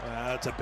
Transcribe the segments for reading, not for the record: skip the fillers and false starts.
It's a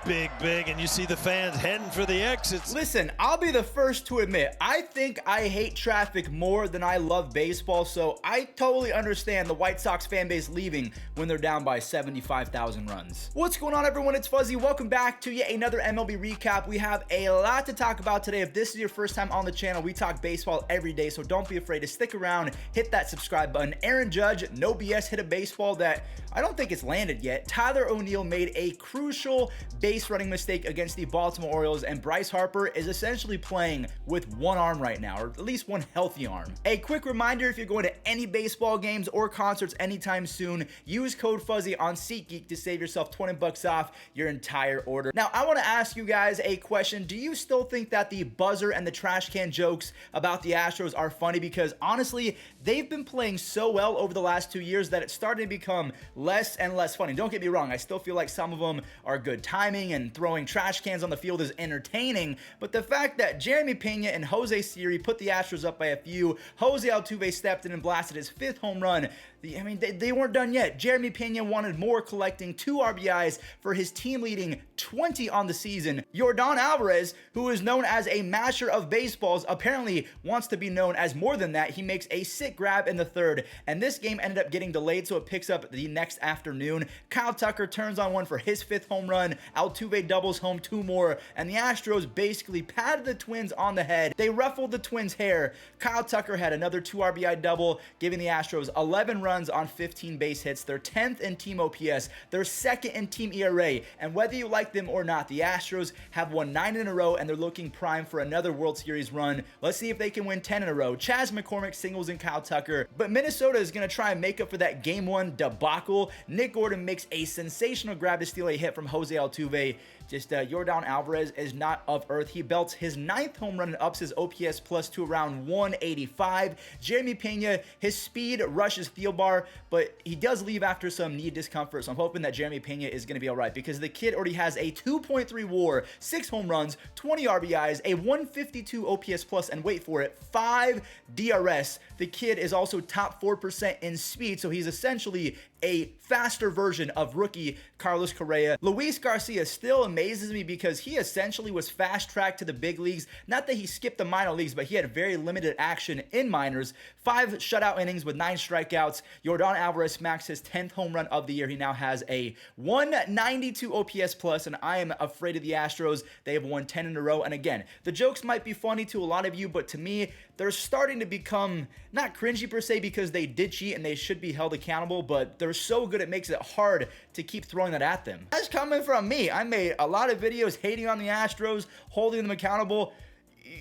big, and you see the fans heading for the exits. Listen, I'll be the first to admit, I think I hate traffic more than I love baseball, so I totally understand the White Sox fan base leaving when they're down by 75,000 runs. What's going on, everyone? It's Fuzzy. Welcome back to yet another MLB recap. We have a lot to talk about today. If this is your first time on the channel, we talk baseball every day, so don't be afraid to stick around, hit that subscribe button. Aaron Judge, no BS, hit a baseball that I don't think it's landed yet. Tyler O'Neill made a crucial base running mistake against the Baltimore Orioles, and Bryce Harper is essentially playing with one arm right now, or at least one healthy arm. A quick reminder, if you're going to any baseball games or concerts anytime soon, use code Fuzzy on SeatGeek to save yourself 20 bucks off your entire order. Now, I want to ask you guys a question. Do you still think that the buzzer and the trash can jokes about the Astros are funny? Because honestly, they've been playing so well over the last 2 years that it's starting to become less and less funny. Don't get me wrong, I still feel like some of them are good timing and throwing trash cans on the field is entertaining, but the fact that Jeremy Pena and Jose Siri put the Astros up by a few, Jose Altuve stepped in and blasted his 5th home run. They weren't done yet. Jeremy Pena wanted more, collecting 2 RBIs for his team-leading 20 on the season. Yordan Alvarez, who is known as a masher of baseballs, apparently wants to be known as more than that. He makes a sick grab in the 3rd, and this game ended up getting delayed, so it picks up the next afternoon. Kyle Tucker turns on one for his 5th home run. Altuve doubles home 2 more, and the Astros basically patted the Twins on the head. They ruffled the Twins' hair. Kyle Tucker had another 2 RBI double, giving the Astros 11 runs on 15 base hits. They're 10th in team OPS. They're 2nd in team ERA. And whether you like them or not, the Astros have won 9 in a row, and they're looking prime for another World Series run. Let's see if they can win 10 in a row. Chas McCormick singles in Kyle Tucker, but Minnesota is going to try and make up for that Game 1 debacle. Nick Gordon makes a sensational grab to steal a hit from Jose Altuve. Yordan Alvarez is not of earth. He belts his 9th home run and ups his OPS plus to around 185. Jeremy Pena, his speed rushes Thielbar, but he does leave after some knee discomfort, so I'm hoping that Jeremy Pena is going to be all right, because the kid already has a 2.3 WAR, 6 home runs, 20 RBIs, a 152 OPS plus, and wait for it, 5 DRS. The kid is also top 4% in speed, so he's essentially a faster version of rookie Carlos Correa. Luis Garcia still amazes me because he essentially was fast-tracked to the big leagues. Not that he skipped the minor leagues, but he had very limited action in minors. 5 shutout innings with 9 strikeouts. Yordan Alvarez smacks his 10th home run of the year. He now has a 192 OPS plus, and I am afraid of the Astros. They have won 10 in a row, and again, the jokes might be funny to a lot of you, but to me, they're starting to become not cringy per se, because they did cheat and they should be held accountable, but they're so good it makes it hard to keep throwing that at them. That's coming from me. I made a lot of videos hating on the Astros, holding them accountable.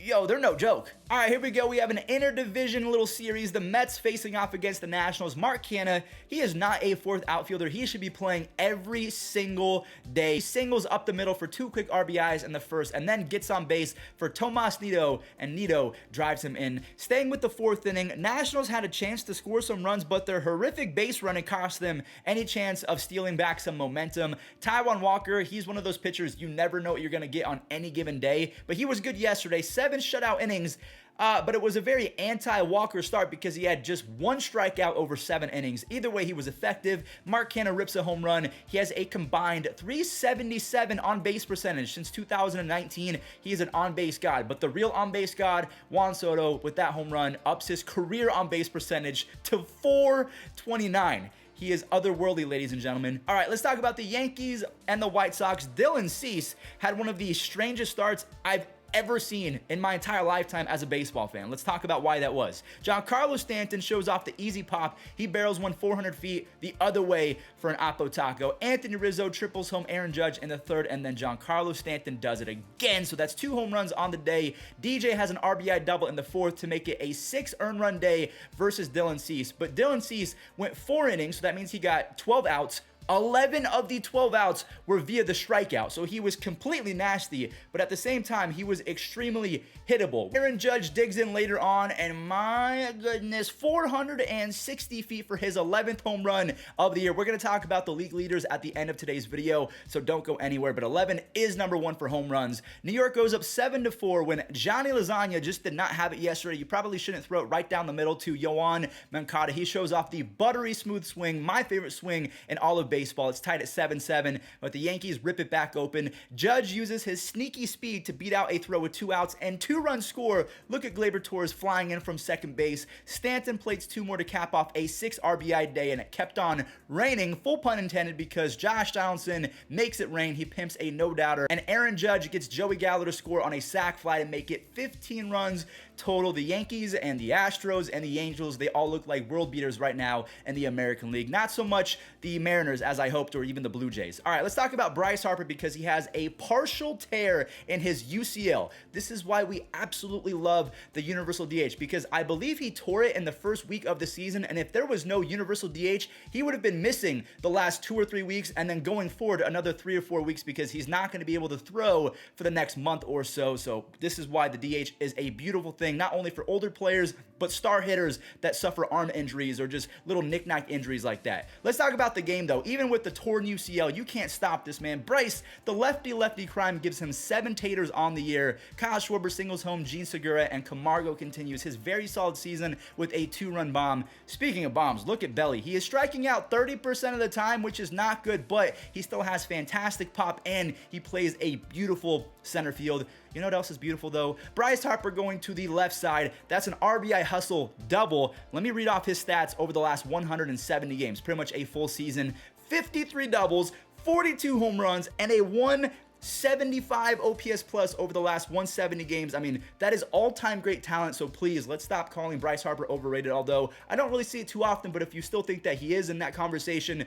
Yo, they're no joke. All right, here we go. We have an interdivision little series. The Mets facing off against the Nationals. Mark Canha, he is not a 4th outfielder. He should be playing every single day. He singles up the middle for 2 quick RBIs in the 1st, and then gets on base for Tomas Nido, and Nido drives him in. Staying with the 4th inning, Nationals had a chance to score some runs, but their horrific base running cost them any chance of stealing back some momentum. Taijuan Walker, he's one of those pitchers you never know what you're going to get on any given day, but he was good yesterday. 7 shutout innings, but it was a very anti-Walker start because he had just 1 strikeout over 7 innings. Either way, he was effective. Mark Canha rips a home run. He has a combined 377 on-base percentage. Since 2019, he is an on-base god, but the real on-base god, Juan Soto, with that home run, ups his career on-base percentage to 429. He is otherworldly, ladies and gentlemen. All right, let's talk about the Yankees and the White Sox. Dylan Cease had one of the strangest starts I've ever seen in my entire lifetime as a baseball fan. Let's talk about why that was. Giancarlo Stanton shows off the easy pop. He barrels one 400 feet the other way for an Oppo Taco. Anthony Rizzo triples home Aaron Judge in the 3rd, and then Giancarlo Stanton does it again. So that's 2 home runs on the day. DJ has an RBI double in the 4th to make it a 6 earned run day versus Dylan Cease. But Dylan Cease went 4 innings, so that means he got 12 outs. 11 of the 12 outs were via the strikeout, so he was completely nasty, but at the same time, he was extremely hittable. Aaron Judge digs in later on, and my goodness, 460 feet for his 11th home run of the year. We're going to talk about the league leaders at the end of today's video, so don't go anywhere, but 11 is number 1 for home runs. New York goes up 7-4 when Johnny Lasagna just did not have it yesterday. You probably shouldn't throw it right down the middle to Yoan Moncada. He shows off the buttery smooth swing, my favorite swing in all of baseball. baseball. It's tied at 7-7, but the Yankees rip it back open. Judge uses his sneaky speed to beat out a throw with 2 outs and 2-run score. Look at Gleyber Torres flying in from second base. Stanton plates 2 more to cap off a 6 RBI day, and it kept on raining, full pun intended, because Josh Donaldson makes it rain. He pimps a no-doubter, and Aaron Judge gets Joey Gallo to score on a sac fly to make it 15 runs total. The Yankees and the Astros and the Angels, they all look like world beaters right now in the American League. Not so much the Mariners as I hoped, or even the Blue Jays. All right, let's talk about Bryce Harper because he has a partial tear in his UCL. This is why we absolutely love the universal DH, because I believe he tore it in the first week of the season, and if there was no universal DH, he would have been missing the last 2 or 3 weeks, and then going forward another 3 or 4 weeks, because he's not going to be able to throw for the next month or so. So this is why the DH is a beautiful thing, not only for older players, but star hitters that suffer arm injuries or just little knick-knack injuries like that. Let's talk about the game, though. Even with the torn UCL, you can't stop this, man. Bryce, the lefty crime, gives him 7 taters on the year. Kyle Schwarber singles home Gene Segura, and Camargo continues his very solid season with a 2-run bomb. Speaking of bombs, look at Belly. He is striking out 30% of the time, which is not good, but he still has fantastic pop, and he plays a beautiful center field. You know what else is beautiful, though? Bryce Harper going to the left side. That's an RBI hustle double. Let me read off his stats over the last 170 games, pretty much a full season. 53 doubles, 42 home runs, and a 175 OPS plus over the last 170 games. I mean, that is all-time great talent, so please, let's stop calling Bryce Harper overrated, although I don't really see it too often, but if you still think that he is in that conversation,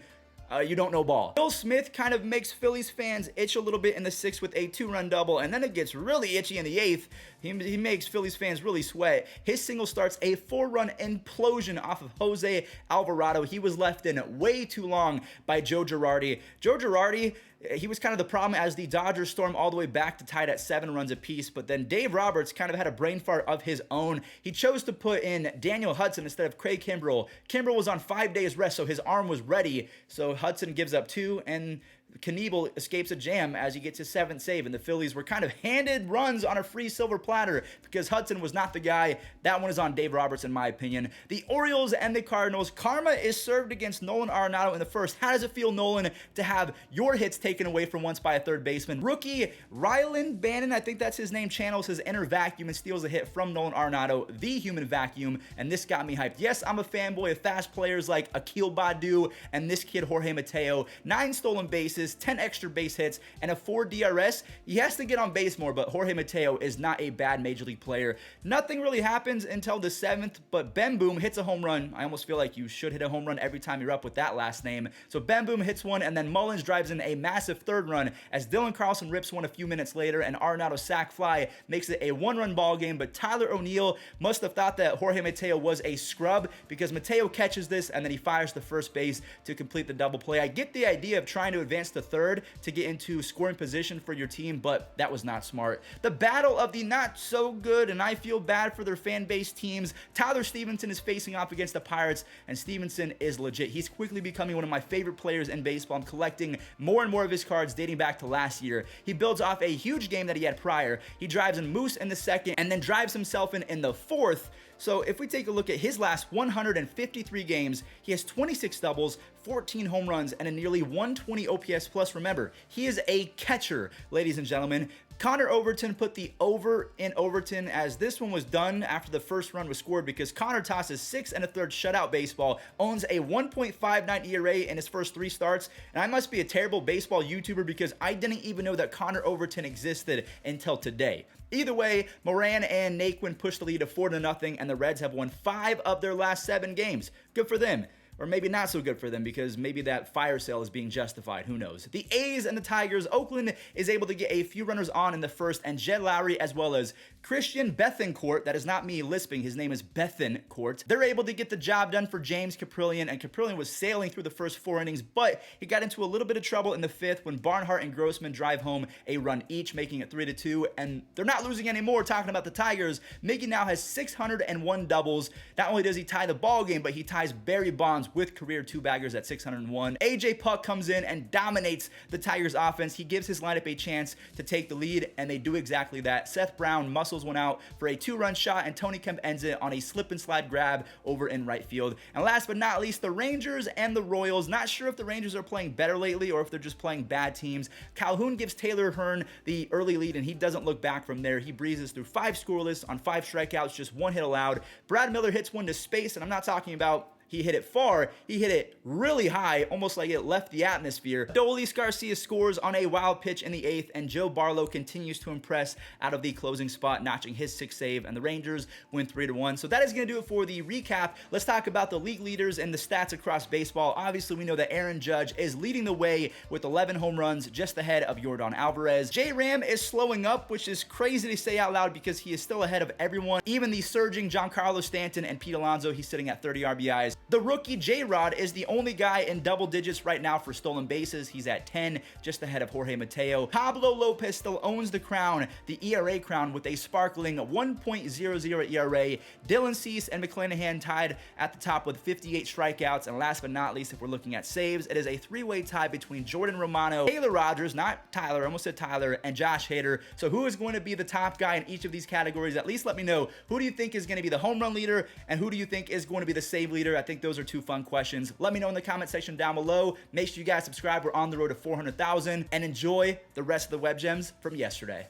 you don't know ball. Will Smith kind of makes Phillies fans itch a little bit in the 6th with a 2-run double, and then it gets really itchy in the 8th. He makes Phillies fans really sweat. His single starts a 4-run implosion off of Jose Alvarado. He was left in way too long by Joe Girardi. Joe Girardi, he was kind of the problem as the Dodgers storm all the way back to tied at 7 runs apiece, but then Dave Roberts kind of had a brain fart of his own. He chose to put in Daniel Hudson instead of Craig Kimbrell. Kimbrell was on 5 days rest, so his arm was ready, so Hudson gives up 2, and Knievel escapes a jam as he gets his 7th save, and the Phillies were kind of handed runs on a free silver platter because Hudson was not the guy. That one is on Dave Roberts, in my opinion. The Orioles and the Cardinals. Karma is served against Nolan Arenado in the 1st. How does it feel, Nolan, to have your hits taken away for once by a third baseman? Rookie Rylan Bannon, I think that's his name, channels his inner vacuum and steals a hit from Nolan Arenado, the human vacuum, and this got me hyped. Yes, I'm a fanboy of fast players like Akil Baddoo and this kid Jorge Mateo. 9 stolen bases, 10 extra base hits, and a 4 DRS. He has to get on base more, but Jorge Mateo is not a bad major league player. Nothing really happens until the 7th, but Ben Boom hits a home run. I almost feel like you should hit a home run every time you're up with that last name. So Ben Boom hits one, and then Mullins drives in a massive 3rd run as Dylan Carlson rips one a few minutes later, and Arenado's sac fly makes it a 1-run ball game. But Tyler O'Neill must have thought that Jorge Mateo was a scrub, because Mateo catches this, and then he fires to first base to complete the double play. I get the idea of trying to advance to 3rd to get into scoring position for your team, but that was not smart. The battle of the not so good, and I feel bad for their fan base teams. Tyler Stevenson is facing off against the Pirates, and Stevenson is legit. He's quickly becoming one of my favorite players in baseball. I'm collecting more and more of his cards dating back to last year. He builds off a huge game that he had prior. He drives in Moose in the 2nd and then drives himself in the 4th. So if we take a look at his last 153 games, he has 26 doubles, 14 home runs, and a nearly 120 OPS plus. Remember, he is a catcher, ladies and gentlemen. Connor Overton put the over in Overton, as this one was done after the 1st run was scored, because Connor tosses 6 1/3 shutout baseball, owns a 1.59 ERA in his first 3 starts, and I must be a terrible baseball YouTuber because I didn't even know that Connor Overton existed until today. Either way, Moran and Naquin push the lead to 4-0, and the Reds have won 5 of their last 7 games. Good for them. Or maybe not so good for them, because maybe that fire sale is being justified. Who knows? The A's and the Tigers. Oakland is able to get a few runners on in the 1st, and Jed Lowry as well as Christian Bethancourt, that is not me lisping, his name is Bethancourt, they're able to get the job done for James Caprillion, and Caprillion was sailing through the first 4 innings, but he got into a little bit of trouble in the 5th when Barnhart and Grossman drive home a run each, making it 3-2, and they're not losing anymore. Talking about the Tigers, Miggy now has 601 doubles. Not only does he tie the ball game, but he ties Barry Bonds with career 2-baggers at 601. AJ Puck comes in and dominates the Tigers offense. He gives his lineup a chance to take the lead, and they do exactly that. Seth Brown muscles one out for a 2-run shot, and Tony Kemp ends it on a slip and slide grab over in right field. And last but not least, the Rangers and the Royals. Not sure if the Rangers are playing better lately or if they're just playing bad teams. Calhoun gives Taylor Hearn the early lead, and he doesn't look back from there. He breezes through 5 scoreless on 5 strikeouts, just 1 hit allowed. Brad Miller hits one to space, and I'm not talking about he hit it far, he hit it really high, almost like it left the atmosphere. Dolis Garcia scores on a wild pitch in the 8th, and Joe Barlow continues to impress out of the closing spot, notching his 6th save, and the Rangers win 3-1. So that is going to do it for the recap. Let's talk about the league leaders and the stats across baseball. Obviously, we know that Aaron Judge is leading the way with 11 home runs, just ahead of Yordan Alvarez. J-Ram is slowing up, which is crazy to say out loud because he is still ahead of everyone. Even the surging Giancarlo Stanton and Pete Alonso, he's sitting at 30 RBIs. The rookie J-Rod is the only guy in double digits right now for stolen bases. He's at 10, just ahead of Jorge Mateo. Pablo Lopez still owns the crown, the ERA crown, with a sparkling 1.00 ERA. Dylan Cease and McClanahan tied at the top with 58 strikeouts. And last but not least, if we're looking at saves, it is a 3-way tie between Jordan Romano, Taylor Rogers, not Tyler, I almost said Tyler, and Josh Hader. So who is going to be the top guy in each of these categories? At least let me know. Who do you think is going to be the home run leader, and who do you think is going to be the save leader? I think those are 2 fun questions. Let me know in the comment section down below. Make sure you guys subscribe. We're on the road to 400,000, and enjoy the rest of the web gems from yesterday.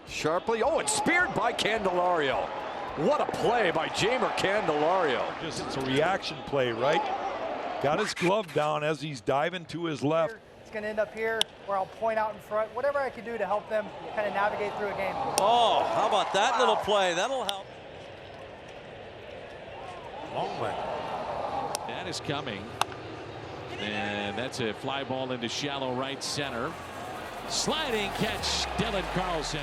Sharply, oh, it's speared by Candelario. What a play by Jamer Candelario. Just it's a reaction play, right? Got his glove down as he's diving to his left. It's going to end up here where I'll point out in front. Whatever I can do to help them kind of navigate through a game. Oh, how about that little play? That'll help. Long way. That is coming. And that's a fly ball into shallow right center. Sliding catch, Dylan Carlson.